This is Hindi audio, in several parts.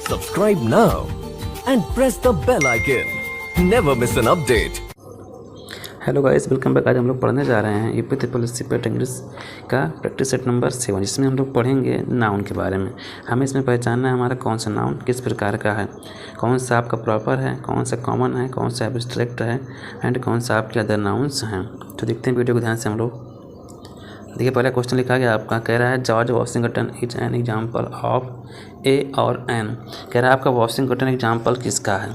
Subscribe now and press the bell icon. Never miss an update. Hello guys, welcome back. आज हम लोग पढ़ने जा रहे हैं यूपी ट्रिपल एस सी पेट इंग्लिश का प्रैक्टिस सेट नंबर 7, जिसमें हम लोग पढ़ेंगे नाउन के बारे में। हमें इसमें पहचानना है हमारा कौन सा नाउन किस प्रकार का है, कौन सा आपका प्रॉपर है, कौन सा कॉमन है, कौन सा एब्स्ट्रैक्ट है एंड कौन सा आपके अदर नाउन्स हैं। तो देखते हैं वीडियो को ध्यान से हम लोग। देखिए, पहला क्वेश्चन लिखा गया आपका, कह रहा है George Washington is an example of a और एन। कह रहा है आपका वॉशिंगटन एग्जाम्पल किसका है,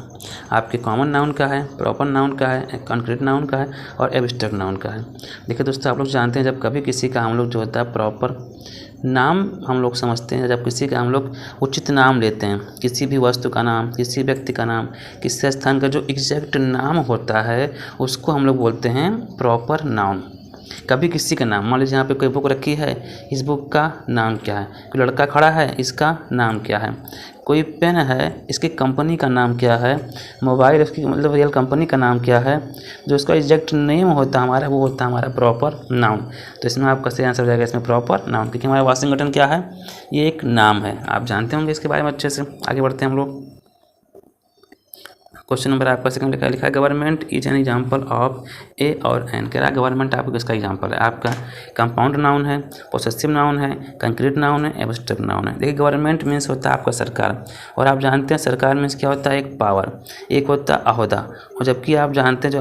आपके कॉमन नाउन का है, प्रॉपर नाउन का है, कॉन्क्रीट नाउन का है और एब्स्ट्रैक्ट नाउन का है। देखिए दोस्तों, आप लोग जानते हैं जब कभी किसी का हम लोग जो होता है प्रॉपर नाम हम लोग समझते हैं, जब किसी का हम लोग उचित नाम लेते हैं, किसी भी वस्तु का नाम, किसी व्यक्ति का नाम, किसी स्थान का जो एग्जैक्ट नाम होता है उसको हम लोग बोलते हैं प्रॉपर नाउन। कभी किसी का नाम, मान लीजिए यहाँ पे कोई बुक रखी है, इस बुक का नाम क्या है, कोई लड़का खड़ा है, इसका नाम क्या है, कोई पेन है, इसकी कंपनी का नाम क्या है, मोबाइल इसकी मतलब रियल कंपनी का नाम क्या है, जो इसका एग्जैक्ट नेम होता है हमारा, वो होता है हमारा प्रॉपर नाउन। तो इसमें आपका सही आंसर हो जाएगा इसमें प्रॉपर नाउन, क्योंकि हमारा वाशिंगटन क्या है, ये एक नाम है। आप जानते होंगे इसके बारे में अच्छे से। आगे बढ़ते हैं हम लोग। क्वेश्चन नंबर आपका सेकंड लिखा है government is an example of a और एन। कह रहा है गवर्नमेंट आपका किसका एग्जाम्पल है, आपका कंपाउंड नाउन है, पोसेसिव नाउन है, कंक्रीट नाउन है, एब्स्ट्रैक्ट नाउन है। देखिए, गवर्नमेंट मीन्स होता है आपका सरकार, और आप जानते हैं सरकार मीन्स क्या होता है, एक पावर, एक होता है अहोदा। और जबकि आप जानते हैं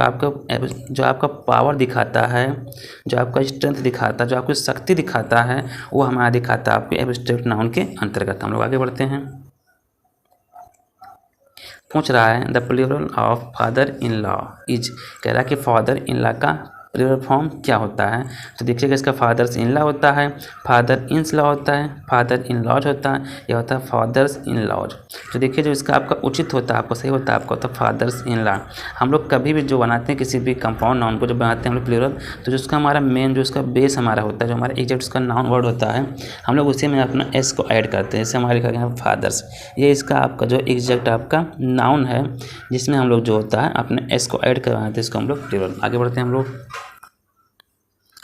जो आपका पावर दिखाता है, जो आपका स्ट्रेंथ दिखाता है, जो आपकी शक्ति दिखाता है, वो हमारा दिखाता है आपके एब्स्ट्रैक्ट नाउन के अंतर्गत। हम लोग आगे बढ़ते हैं। पूछ रहा है the plural of father in law is. कह रहा है कि फादर इन लॉ का प्लूरल फॉर्म क्या होता है। तो देखिएगा, इसका फादर्स इन लॉ होता है, फादर इन्स लॉ होता है, फादर इन लॉज होता है, यह होता है फादर्स इन लॉज। तो देखिए, जो इसका आपका उचित होता है, आपको सही होता है, आपका होता है फादर्स इन लॉ। हम लोग कभी भी जो बनाते हैं किसी भी कंपाउंड नाउन को, जो बनाते हैं हम लोग प्लूरल, तो जो उसका हमारा मेन जो उसका बेस हमारा होता है, जो हमारा एग्जैक्ट उसका नाउन वर्ड होता है, हम लोग उसी में अपना एस को ऐड करते हैं। जैसे हमारा लिखा गया है फादर्स, ये इसका आपका जो एग्जैक्ट आपका नाउन है, जिसमें हम लोग जो होता है अपने एस को ऐड करवाते हैं, इसको हम लोग प्लूरल। आगे बढ़ते हैं हम लोग।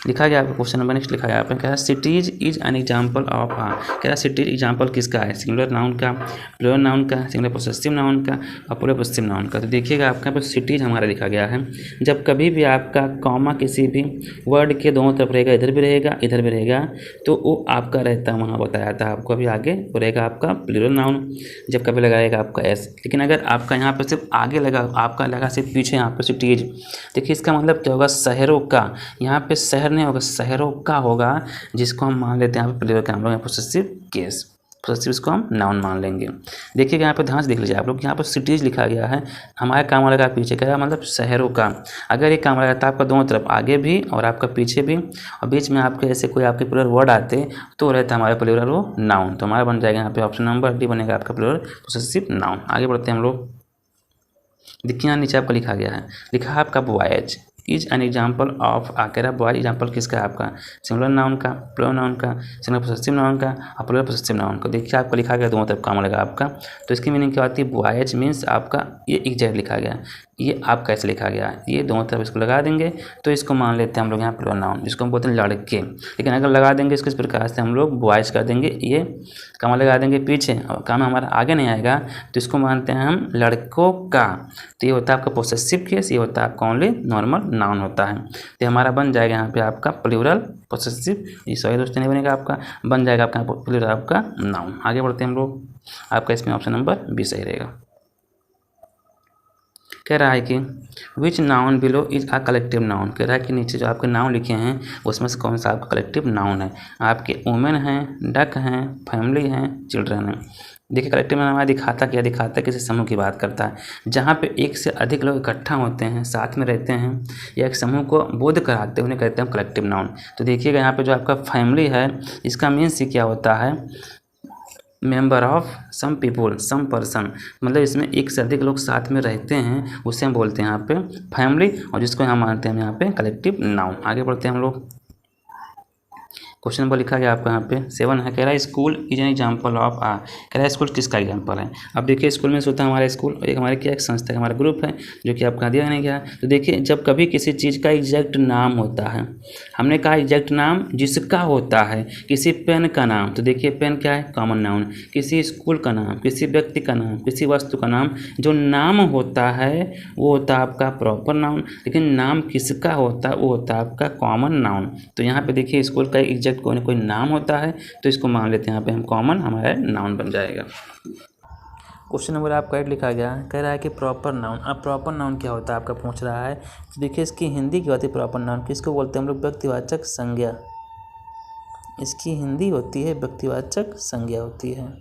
लिखा गया आपका क्वेश्चन नंबर नेक्स्ट लिखा गया आपने, कह रहा है cities is an example of. हाँ, कह रहा है सिटीज एग्जाम्पल किसका है, सिंगुलर नाउन का, प्लूरल नाउन का, सिंगुलर पोसेसिव नाउन का और प्लूरल पोसेसिव नाउन का। तो देखिएगा, आपका यहाँ पर सिटीज हमारा लिखा गया है। जब कभी भी आपका कॉमा किसी भी वर्ड के दोनों तरफ रहेगा, इधर भी रहेगा इधर भी रहेगा, तो वो आपका रहता है, वहाँ बताया जाता है आपको। अभी आगे वो रहेगा आपका प्लूरल नाउन, जब कभी लगाएगा आपका एस। लेकिन अगर आपका यहाँ पर सिर्फ आगे लगा, आपका लगा सिर्फ पीछे यहाँ पर सिटीज, देखिए इसका मतलब क्या होगा, शहरों का। यहाँ पे शहर नहीं होगा, शहरों का होगा, जिसको हम मान लेते हैं यहाँ पे प्लूरल का, हम लोग पोसेसिव केस, पोसेसिव इसको हम नाउन मान लेंगे। देखिएगा यहाँ पे ध्यान से देख लीजिए आप लोग, यहाँ पर सिटीज लिखा गया है, हमारा काम लगा पीछे का, मतलब शहरों का। अगर ये काम लगाता है आपका दोनों तरफ, आगे भी और आपका पीछे भी, और बीच में आपके ऐसे कोई आपके प्लूरल वर्ड आते, तो रहता है हमारा प्लूरल वो नाउन। तो हमारा बन जाएगा यहाँ पे ऑप्शन नंबर डी बनेगा आपका प्लूरल पोसेसिव नाउन। आगे बढ़ते हैं हम लोग। देखिए यहाँ नीचे आपका लिखा गया है, लिखा है आपका boys is an example of. कह रहा है बॉय एग्जाम्पल किसका है, आपका सिंगुलर नाउन का, प्लूरल नाउन का, सिंगुलर पोसेसिव नाउन का और प्लूरल पोसेसिव नाउन का। देखिए आपको लिखा गया दोनों तरफ काम लगा आपका, तो इसकी मीनिंग क्या होती है, बॉयज मीन्स आपका ये एग्जैक्ट लिखा गया, ये आपका ऐसे लिखा गया है, ये दोनों तरफ इसको लगा देंगे तो इसको मान लेते हैं हम लोग यहाँ प्लूरल नाउन, जिसको हम बोलते हैं लड़के। लेकिन अगर लगा देंगे इसको इस प्रकार से, हम लोग बॉयज कर देंगे, ये काम लगा देंगे पीछे और काम हमारा आगे नहीं आएगा, तो इसको मानते हैं हम लड़कों का। तो ये होता है आपका पोसेसिव केस, ये होता है आपका ओनली नॉर्मल नाउन होता है। तो हमारा बन जाएगा यहाँ पे आपका प्लूरल पोसेसिव, ये सही दोस्तों नहीं बनेगा, आपका बन जाएगा आपका प्लूरल आपका नाउन। आगे बढ़ते हैं हम लोग, आपका इसमें ऑप्शन नंबर बी सही रहेगा। कह रहा है कि which noun below is a collective noun. कह रहा है कि नीचे जो आपके नाउन लिखे हैं उसमें से कौन सा आपका कलेक्टिव नाउन है। आपके वुमेन हैं, डक हैं, फैमिली हैं, चिल्ड्रन हैं। देखिए, कलेक्टिव नाउन हमारा दिखाता है किसी समूह की बात करता है, जहाँ पे एक से अधिक लोग इकट्ठा होते हैं, साथ में रहते हैं या एक समूह को बोध कराते हैं, उन्हें कहते हैं कलेक्टिव नाउन। तो देखिएगा यहाँ पे जो आपका फैमिली है, इसका मीन्स क्या होता है, member of some people, some person, मतलब इसमें एक से अधिक लोग साथ में रहते हैं, उसे हम बोलते हैं यहाँ पे फैमिली, और जिसको हम मानते हैं यहाँ पे कलेक्टिव नाउन। आगे बढ़ते हैं हम लोग। क्वेश्चन नंबर लिखा गया आपका यहाँ पे 7 है, कह रहा है school is an example of a, कह रहा है स्कूल किसका एग्जाम्पल है। अब देखिए स्कूल में से होता है हमारा स्कूल और एक हमारे क्या एक संस्था है, हमारा ग्रुप है जो कि आपका दिया नहीं गया है। तो देखिए जब कभी किसी चीज़ का एग्जैक्ट नाम होता है, हमने कहा एग्जैक्ट नाम जिसका होता है, किसी पेन का नाम, तो देखिए पेन क्या है कॉमन नाउन, किसी स्कूल का नाम, किसी व्यक्ति का नाम, किसी वस्तु का नाम, जो नाम होता है वो होता है आपका प्रॉपर नाउन, लेकिन नाम किसका होता है वो होता है आपका कॉमन नाउन। तो यहाँ पे देखिए स्कूल का एग्जैक्ट कोई ना कोई नाम होता है तो इसको मान लेते हैं यहाँ पे हम कॉमन, हमारा नाउन बन जाएगा। क्वेश्चन नंबर आपका 8 लिखा गया कह रहा है कि प्रॉपर नाउन। अब प्रॉपर नाउन क्या होता है आपका पूछ रहा है, तो देखिए इसकी हिंदी क्या होती है प्रॉपर नाउन, किसको बोलते हैं हम लोग, व्यक्तिवाचक संज्ञा। इसकी हिंदी होती है व्यक्तिवाचक संज्ञा होती है।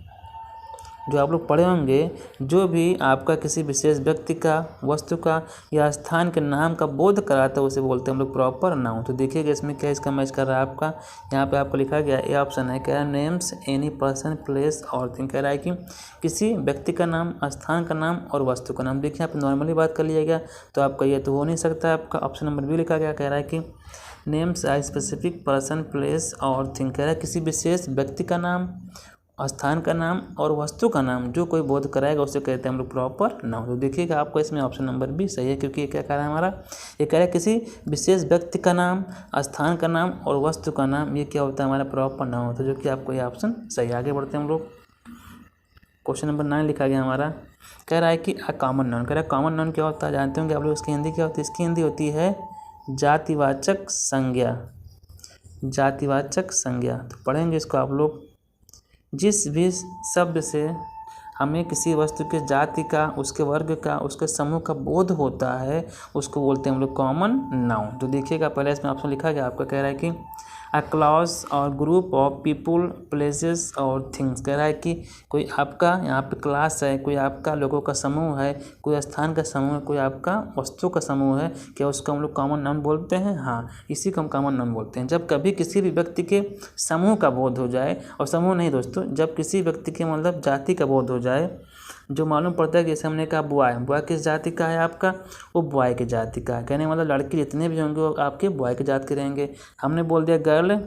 जो आप लोग पढ़े होंगे, जो भी आपका किसी विशेष व्यक्ति का, वस्तु का या स्थान के नाम का बोध कराता है उसे बोलते हैं हम लोग प्रॉपर नाउन। तो देखिएगा इसमें क्या इसका मैच कर रहा है आपका, यहाँ पे आपको लिखा गया ए ऑप्शन है, कह रहा है नेम्स एनी पर्सन प्लेस और थिंग, कह रहा है कि किसी व्यक्ति का नाम, स्थान का नाम और वस्तु का नाम। देखिए यहाँ पे नॉर्मली बात कर लिया गया तो आपका ये तो हो नहीं सकता। आपका ऑप्शन नंबर बी लिखा गया, कह रहा है कि नेम्स आ स्पेसिफिक पर्सन प्लेस और थिंग, कह रहा है किसी विशेष व्यक्ति का नाम, स्थान का नाम और वस्तु का नाम जो कोई बोध कराएगा उसे कहते हैं हम लोग प्रॉपर नाउन। तो देखिएगा आपको इसमें ऑप्शन नंबर बी सही है, क्योंकि ये क्या कह रहा है हमारा, ये कह रहा है किसी विशेष व्यक्ति का नाम, स्थान का नाम और वस्तु का नाम, ये क्या होता है हमारा प्रॉपर नाउन होता है, जो कि आपको ये ऑप्शन सही है। आगे बढ़ते हैं हम लोग। क्वेश्चन नंबर 9 लिखा गया हमारा, कह रहा है कि अ कॉमन नाउन, कह रहा है कॉमन नाउन क्या होता है जानते होंगे आप लोग, इसकी हिंदी क्या होती है, इसकी हिंदी होती है जातिवाचक संज्ञा। जातिवाचक संज्ञा तो पढ़ेंगे इसको आप लोग, जिस भी शब्द से हमें किसी वस्तु के जाति का, उसके वर्ग का, उसके समूह का बोध होता है उसको बोलते हैं हम लोग कॉमन नाउन। तो देखिएगा पहले इसमें ऑप्शन लिखा गया आपका, कह रहा है कि अ क्लास और ग्रुप ऑफ पीपुल प्लेसेस और थिंग्स, कह रहा है कि कोई आपका यहाँ पे क्लास है, कोई आपका लोगों का समूह है, कोई स्थान का समूह है, कोई आपका वस्तु का समूह है, क्या उसको हम लोग कॉमन नाउन बोलते हैं। हाँ, इसी को हम कॉमन नाउन बोलते हैं। जब कभी किसी भी व्यक्ति के समूह का बोध हो जाए, और समूह नहीं दोस्तों, जब किसी व्यक्ति के मतलब जाति का बोध हो जाए, जो मालूम पड़ता है कि जैसे हमने कहा बॉय, बॉय किस जाति का है आपका, वो बॉय की जाति का है, कहने मतलब लड़के जितने भी होंगे वो आपके बॉय की जाति के रहेंगे। हमने बोल दिया गर्ल,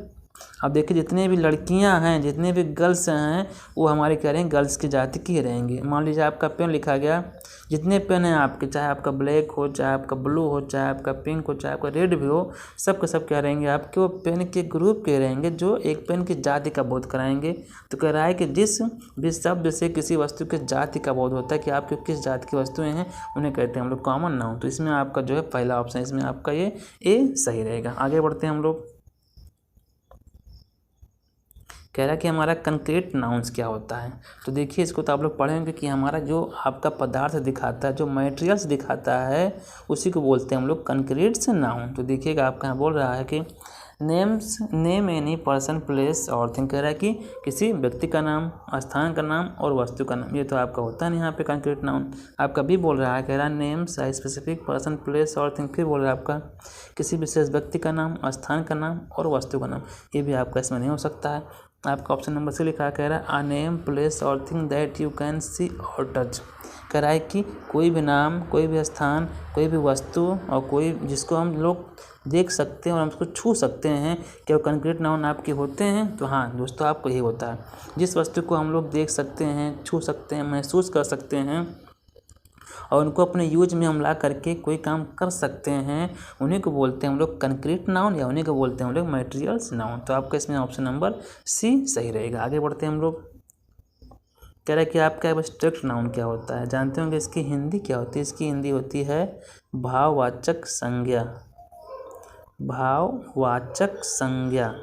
अब देखिए जितने भी लड़कियां हैं, जितने भी गर्ल्स हैं वो हमारे क्या रहेंगे, गर्ल्स की जाति की रहेंगे। मान लीजिए आपका पेन लिखा गया, जितने पेन हैं आपके, चाहे आपका ब्लैक हो, चाहे आपका ब्लू हो, चाहे आपका पिंक हो, चाहे आपका रेड भी हो, सब के सब क्या रहेंगे आपके, वो पेन के ग्रुप के रहेंगे जो एक पेन की जाति का बोध कराएंगे। तो कह रहा है कि जिस भी शब्द से किसी वस्तु के जाति का बोध होता है कि आपके किस जाति की वस्तुएं हैं, उन्हें कहते हैं हम लोग कॉमन नाउन। तो इसमें आपका जो है पहला ऑप्शन, इसमें आपका ये ए सही रहेगा। आगे बढ़ते हैं हम लोग। कह रहा है कि हमारा कंक्रीट नाउन्स क्या होता है। तो देखिए इसको तो आप लोग पढ़ेंगे कि हमारा जो आपका पदार्थ दिखाता है, जो मटेरियल्स दिखाता है, उसी को बोलते हैं हम लोग कंक्रीट्स नाउन। तो देखिएगा आपका यहाँ बोल रहा है कि नेम एनी पर्सन प्लेस और थिंग, कह रहा है कि किसी व्यक्ति का नाम, स्थान का नाम और वस्तु का नाम। ये तो आपका होता नहीं यहाँ पे कंक्रीट नाउन। आपका भी बोल रहा है, कह रहा है नेम्स आ स्पेसिफिक पर्सन प्लेस और थिंग, फिर बोल रहा है आपका किसी विशेष व्यक्ति का नाम, स्थान का नाम और वस्तु का नाम। ये भी आपका इसमें नहीं हो सकता है। आपका ऑप्शन नंबर सी लिखा है, कह रहा है आ नेम प्लेस और thing that you can see और टच, कह रहा है कि कोई भी नाम, कोई भी स्थान, कोई भी वस्तु और कोई जिसको हम लोग देख सकते हैं और हम उसको छू सकते हैं, क्या वो कंक्रीट नाउन आपके होते हैं। तो हाँ दोस्तों, आपको यही होता है, जिस वस्तु को हम लोग देख सकते हैं, छू सकते हैं, महसूस कर सकते हैं और उनको अपने यूज में हम ला करके कोई काम कर सकते हैं, उन्हीं को बोलते हैं हम लोग कंक्रीट नाउन, या उन्हीं को बोलते हैं हम लोग मटेरियल्स नाउन। तो आपका इसमें ऑप्शन नंबर सी सही रहेगा। आगे बढ़ते हैं हम लोग। कह रहा है कि आपका एब्स्ट्रैक्ट नाउन क्या होता है, जानते होंगे इसकी हिंदी क्या होती है। इसकी हिंदी होती है भाववाचक संज्ञा। भाववाचक संज्ञा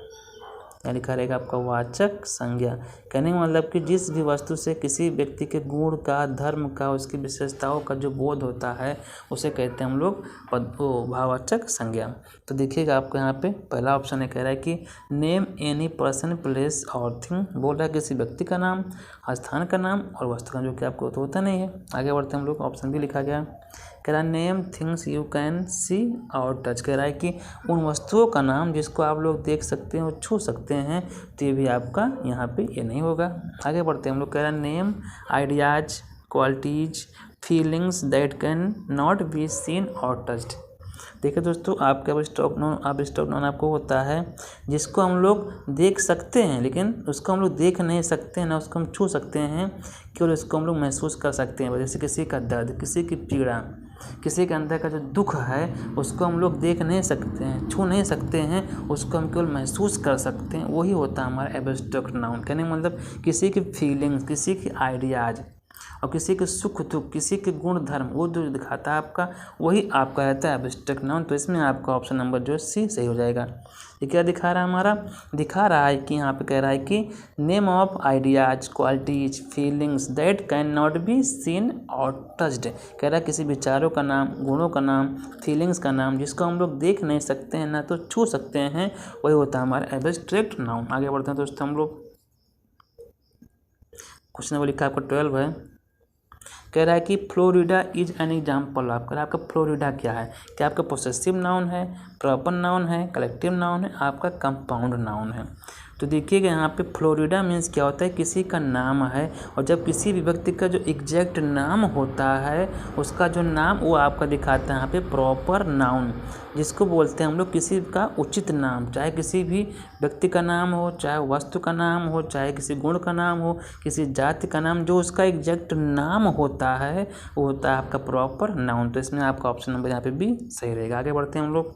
क्या लिखा रहेगा आपका, वाचक संज्ञा। कहने का मतलब कि जिस भी वस्तु से किसी व्यक्ति के गुण का, धर्म का, उसकी विशेषताओं का जो बोध होता है उसे कहते हैं हम लोग भाववाचक संज्ञा। तो देखिएगा आपको यहाँ पे पहला ऑप्शन है, कह रहा है कि नेम एनी पर्सन प्लेस और थिंग, बोल रहा है किसी व्यक्ति का नाम, स्थान का नाम और वस्तु का, जो कि आपको तो होता नहीं है। आगे बढ़ते हैं हम लोग। ऑप्शन भी लिखा गया, कह रहा है name things you can see और टच, कह रहा है कि उन वस्तुओं का नाम जिसको आप लोग देख सकते हैं और छू सकते हैं। तो ये भी आपका यहाँ पे ये नहीं होगा। आगे बढ़ते हैं हम लोग। कह रहा है name ideas, qualities, feelings that can not be seen और टच्ड, देखिए दोस्तों, आपका एब्स्ट्रैक्ट नाउन आपको होता है जिसको हम लोग देख सकते हैं, लेकिन उसको हम लोग देख नहीं सकते हैं, ना उसको हम छू सकते हैं, केवल उसको हम लोग महसूस कर सकते हैं। जैसे किसी का दर्द, किसी की पीड़ा, किसी के अंदर का जो दुख है उसको हम लोग देख नहीं सकते हैं, छू नहीं सकते हैं, उसको हम केवल महसूस कर सकते हैं। वही होता है हमारा एब्स्ट्रैक्ट नाउन। कहने का मतलब किसी की फीलिंग्स, किसी की आइडियाज और किसी के सुख दुख, किसी के गुण धर्म, वो जो दिखाता है आपका, वही आपका रहता है एब्स्ट्रैक्ट नाउन। तो इसमें आपका ऑप्शन नंबर जो है सी सही हो जाएगा। ये क्या दिखा रहा है हमारा? दिखा रहा है कि यहाँ पे कह रहा है कि name of ideas, qualities, feelings that can not be seen और टच्ड। कह रहा है किसी विचारों का नाम, गुणों का नाम, फीलिंग्स का नाम जिसको हम लोग देख नहीं सकते हैं, ना तो छू सकते हैं, वही होता है हमारा एब्स्ट्रैक्ट नाउन। आगे बढ़ते हैं दोस्तों हम लोग। क्वेश्चन नंबर लिखा आपका 12 है। कह रहा है कि Florida is an example of. कह रहा है आपका फ्लोरिडा क्या है? क्या आपका पोसेसिव नाउन है, प्रॉपर नाउन है, कलेक्टिव नाउन है, आपका कंपाउंड नाउन है? तो देखिएगा यहाँ पे फ्लोरिडा मीन्स क्या होता है, किसी का नाम है, और जब किसी भी व्यक्ति का जो एग्जैक्ट नाम होता है, उसका जो नाम वो आपका दिखाता है यहाँ पे प्रॉपर नाउन, जिसको बोलते हैं हम लोग किसी का उचित नाम। चाहे किसी भी व्यक्ति का नाम हो, चाहे वस्तु का नाम हो, चाहे किसी गुण का नाम हो, किसी जाति का नाम, जो उसका एग्जैक्ट नाम होता है वो होता है आपका प्रॉपर नाउन। तो इसमें आपका ऑप्शन नंबर यहाँ पे भी सही रहेगा। आगे बढ़ते हैं हम लोग।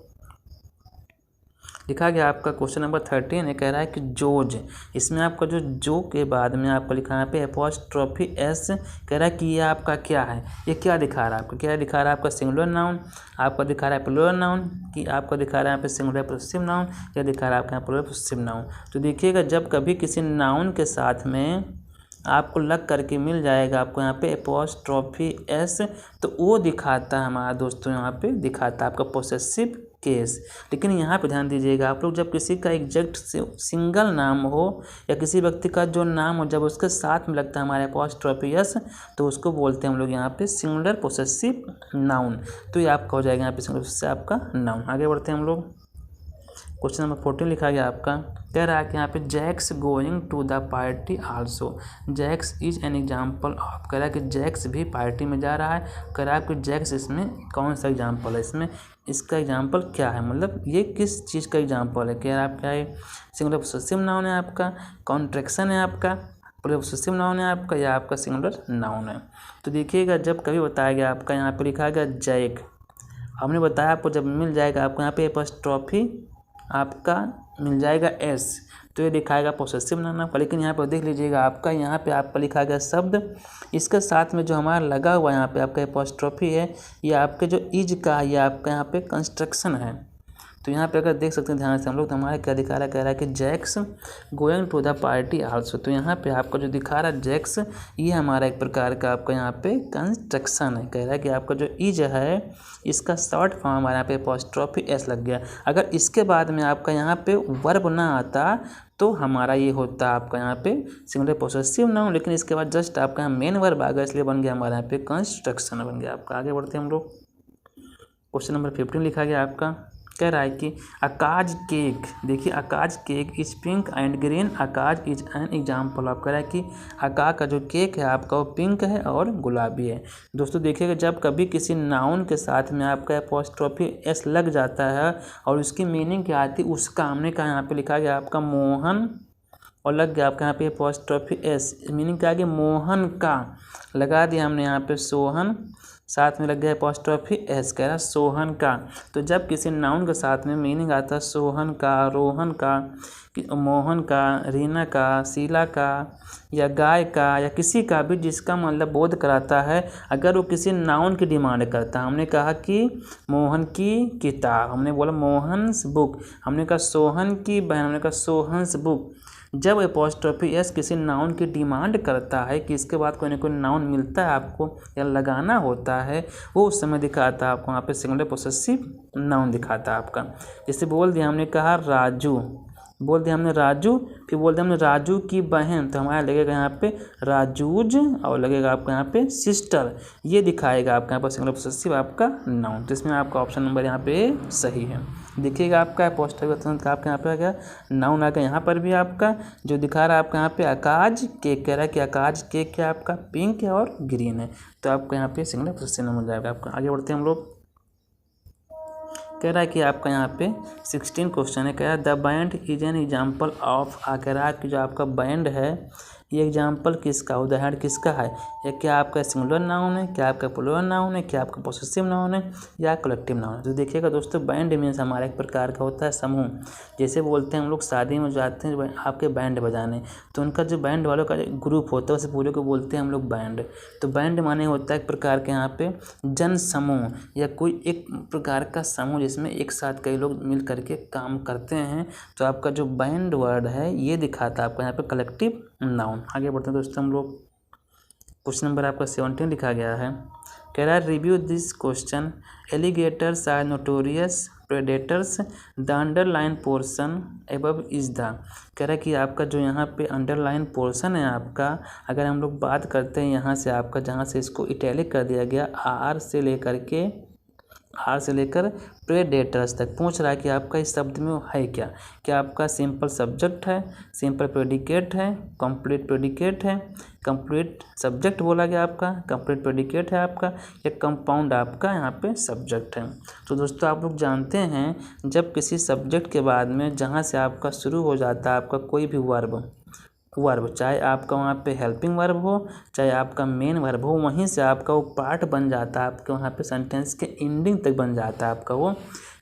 लिखा गया आपका क्वेश्चन नंबर 13 ये कह रहा है कि जोज। इसमें आपका जो के बाद में आपका लिखा है यहाँ पे एपॉस्ट्रोफी एस। कह रहा है कि ये आपका क्या है, ये क्या दिखा रहा है आपको? क्या दिखा रहा है आपका? सिंगुलर नाउन, आपका दिखा रहा है प्लूरल नाउन, कि आपका दिखा रहा है यहाँ पे सिंगुलर पोसेसिव नाउन, या दिखा रहा है आपका यहाँ प्लूरल पोसेसिव नाउन? तो देखिएगा, जब कभी किसी नाउन के साथ में आपको लग करके मिल जाएगा आपको यहाँ पे एपॉस्ट्रोफी एस, तो वो दिखाता है हमारा दोस्तों, यहाँ पे दिखाता है आपका पोसेसिव केस। लेकिन यहाँ पे ध्यान दीजिएगा आप लोग, जब किसी का एग्जैक्ट सिंगल नाम हो या किसी व्यक्ति का जो नाम हो, जब उसके साथ में लगता है हमारे एपॉस्ट्रोफी एस, तो उसको बोलते हैं हम लोग यहाँ पे सिंगुलर पोसेसिव नाउन। तो ये आपका हो जाएगा यहाँ पे सिंगुलर पोसेसिव आपका नाउन। आगे बढ़ते हैं हम लोग। क्वेश्चन नंबर 14 लिखा गया आपका। कह रहा है कि यहाँ पे Jack's going to the party also. Jack's is an example of. कह रहा है कि जैक्स भी पार्टी में जा रहा है। कह रहा है कि जैक्स इसमें कौन सा एग्जाम्पल है, इसमें इसका एग्जाम्पल क्या है, मतलब ये किस चीज़ का एग्जाम्पल है? कह रहा है आपका ये सिंगुलर पोसेसिव नाउन है, आपका कॉन्ट्रैक्शन है, आपका प्लूरल पोसेसिव नाउन है आपका, या आपका सिंगुलर नाउन है? तो देखिएगा, जब कभी बताया गया आपका यहाँ पे लिखा गया जैक, हमने बताया आपको जब मिल जाएगा आपको यहाँ पे एपॉस्ट्रोफी आपका मिल जाएगा एस, तो ये दिखाएगा पोसेसिव नाउन आपका। लेकिन यहाँ पर देख लीजिएगा आपका यहाँ पे आपका लिखा गया शब्द, इसके साथ में जो हमारा लगा हुआ यहाँ पे आपका एपॉस्ट्रोफी है, ये आपके जो इज का, ये आपका यहाँ पे कंस्ट्रक्शन है। तो यहाँ पे अगर देख सकते हैं ध्यान से हम लोग, तो हमारा क्या दिखा रहा है? कह रहा है कि Jack's going to the party also. तो यहाँ पे आपका जो दिखा रहा है जैक्स, ये हमारा एक प्रकार का आपका यहाँ पे कंस्ट्रक्शन है। कह रहा है कि आपका जो इज है, इसका शॉर्ट फॉर्म हमारे यहाँ पे एपॉस्ट्रोफी एस लग गया। अगर इसके बाद में आपका यहाँ पे वर्ब ना आता तो हमारा ये होता आपका यहाँ पे सिंगुलर पोसेसिव नाउन, लेकिन इसके बाद जस्ट आपका यहाँ मेन वर्ब आ गया, इसलिए बन गया हमारे यहाँ पे कंस्ट्रक्शन बन गया आपका। आगे बढ़ते हैं हम लोग। क्वेश्चन नंबर 15 लिखा गया आपका। कह रहा है कि अकाज केक। देखिए, अकाज cake is pink and green. अकाज इज एन एग्जाम्पल ऑफ। कह रहा है कि अका का जो केक है आपका वो पिंक है और गुलाबी है। दोस्तों देखिएगा, जब कभी किसी नाउन के साथ में आपका एपॉस्ट्रोफी एस लग जाता है और उसकी मीनिंग क्या आती है, उसका हमने कहा यहाँ पे लिखा गया आपका मोहन, और लग गया आपका यहाँ पे एपॉस्ट्रोफी एस, मीनिंग क्या आ गया? मोहन का। लगा दिया हमने यहाँ पे सोहन, साथ में लग गया एपॉस्ट्रोफी एस, कह रहा सोहन का। तो जब किसी नाउन के साथ में मीनिंग आता है सोहन का, रोहन का, मोहन का, रीना का, शीला का, या गाय का, या किसी का भी जिसका मतलब बोध कराता है, अगर वो किसी नाउन की डिमांड करता है, हमने कहा कि मोहन की किताब, हमने बोला मोहन्स बुक, हमने कहा सोहन की बहन, हमने कहा सोहन्स बुक। जब एपॉस्ट्रोफी एस किसी नाउन की डिमांड करता है कि इसके बाद कोई ना कोई नाउन मिलता है आपको या लगाना होता है, वो उस समय दिखाता है आपको यहाँ पे सिंगुलर पोसेसिव नाउन दिखाता है आपका। जैसे बोल दिया हमने कहा राजू, बोल दिया हमने राजू, फिर बोल दिया हमने राजू की बहन, तो हमारा लगेगा यहाँ पे राजूज, और लगेगा आपका यहाँ पे सिस्टर। ये दिखाएगा आपका यहाँ पर सिंगुलर पोसेसिव आपका नाउन। तो इसमें आपका ऑप्शन नंबर यहाँ पे सही है। देखिएगा आपका एपॉस्ट्रोफी का आपका यहाँ पे आ गया नाउन आ गया। यहाँ पर भी आपका जो दिखा रहा है आपका यहाँ पे अकाज केक, कह रहा है कि अकाज केक क्या आपका पिंक है और ग्रीन है, तो आपको यहाँ पे सिंगुलर पोसेसिव नाउन मिल जाएगा आपका। आगे बढ़ते हैं हम लोग। कह रहा है कि आपका यहाँ पे 16 क्वेश्चन है। कह रहा है the band is an example of कह रहा है कि जो आपका बैंड है ये एग्जाम्पल किसका, उदाहरण किसका है। या क्या आपका सिंगुलर नाउन है, क्या आपका प्लूरल नाउन है, क्या आपका पोसेसिव नाउन है या कलेक्टिव नाउन है। तो देखिएगा दोस्तों, बैंड मीन्स हमारा एक प्रकार का होता है समूह। जैसे बोलते हैं हम लोग शादी में जाते हैं आपके बैंड बजाने, तो उनका जो बैंड वालों का ग्रुप होता है उसे पूरे को बोलते हैं हम लोग बैंड। तो बैंड माने होता है एक प्रकार के यहाँ पे जन समूह या कोई एक प्रकार का समूह जिसमें एक साथ कई लोग मिल करके काम करते हैं। तो आपका जो बैंड वर्ड है ये दिखाता है आपका यहाँ पे कलेक्टिव नाउन। आगे बढ़ते हैं दोस्तों हम लोग। क्वेश्चन नंबर आपका 17 लिखा गया है। कह रहा है review this question, alligators are notorious predators, the underline portion above is the. कह रहा है कि आपका जो यहाँ पे अंडरलाइन पोर्शन है आपका, अगर हम लोग बात करते हैं यहाँ से आपका जहाँ से इसको इटैलिक कर दिया गया आर से लेकर प्रेडेटर्स तक, पूछ रहा है कि आपका इस शब्द में है क्या आपका सिंपल सब्जेक्ट है, सिंपल प्रेडिकेट है, कंप्लीट प्रेडिकेट है, कंप्लीट सब्जेक्ट बोला गया आपका, कंप्लीट प्रेडिकेट है आपका, या कंपाउंड आपका यहाँ पे सब्जेक्ट है। तो दोस्तों आप लोग जानते हैं जब किसी सब्जेक्ट के बाद में जहाँ से आपका शुरू हो जाता है आपका कोई भी वर्ब, चाहे आपका वहाँ पे हेल्पिंग वर्ब हो चाहे आपका मेन वर्ब हो, वहीं से आपका वो पार्ट बन जाता है आपके वहाँ पे सेंटेंस के एंडिंग तक बन जाता है आपका वो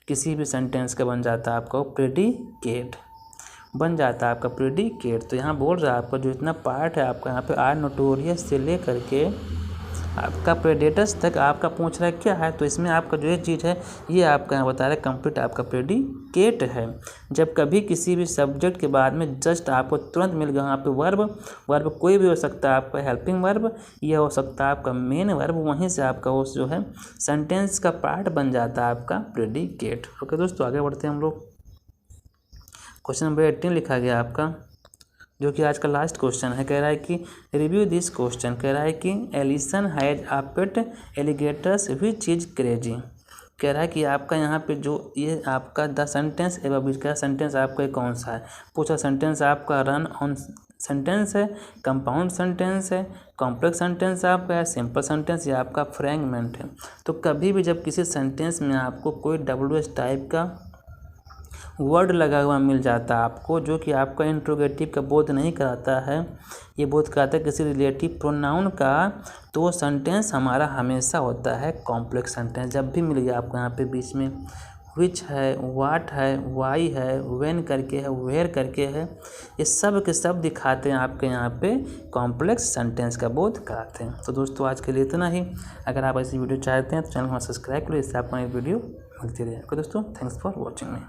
किसी भी सेंटेंस का बन जाता है आपका वो प्रेडिकेट बन जाता है आपका प्रेडिकेट। तो यहाँ बोल रहा है आपका जो इतना पार्ट है आपका यहाँ पे आर नोटोरियस से ले करके आपका प्रेडेटर्स तक आपका पूछ रहा है क्या है। तो इसमें आपका जो ये चीज़ है ये आपका यहाँ बता रहा है कंप्लीट आपका प्रेडिकेट है। जब कभी किसी भी सब्जेक्ट के बाद में जस्ट आपको तुरंत मिल गया यहाँ पे वर्ब कोई भी हो सकता है आपका हेल्पिंग वर्ब, यह हो सकता है आपका मेन वर्ब, वहीं से आपका वो जो है सेंटेंस का पार्ट बन जाता है आपका प्रेडिकेट। ओके दोस्तों आगे बढ़ते हैं हम लोग। क्वेश्चन नंबर 18 लिखा गया आपका, जो कि आज का लास्ट क्वेश्चन है। कह रहा है कि रिव्यू दिस क्वेश्चन। कह रहा है कि Allison has a pet alligators which is crazy. कह रहा है कि आपका यहाँ पे जो ये आपका द सेंटेंस एवं बीच का सेंटेंस आपका कौन सा है। पूछा सेंटेंस आपका रन ऑन सेंटेंस है, कंपाउंड सेंटेंस है, कॉम्प्लेक्स सेंटेंस आपका है, सिंपल सेंटेंस या आपका फ्रैगमेंट है। तो कभी भी जब किसी सेंटेंस में आपको कोई WH टाइप का वर्ड लगा हुआ मिल जाता है आपको जो कि आपका इंट्रोगेटिव का बोध नहीं कराता है, ये बोध कराता है किसी रिलेटिव प्रोनाउन का, तो वो सेंटेंस हमारा हमेशा होता है कॉम्प्लेक्स सेंटेंस। जब भी मिल गया आपको यहाँ पे बीच में विच है, वाट है, वाई है, व्हेन करके है, वेयर करके है, ये सब के सब दिखाते हैं आपके यहाँ पे कॉम्प्लेक्स सेंटेंस का बोध कराते हैं। तो दोस्तों आज के लिए इतना ही। अगर आप ऐसी वीडियो चाहते हैं तो चैनल को सब्सक्राइब करें, इससे आपको नई वीडियो मिलती रहे। दोस्तों थैंक्स फॉर वॉचिंग मी।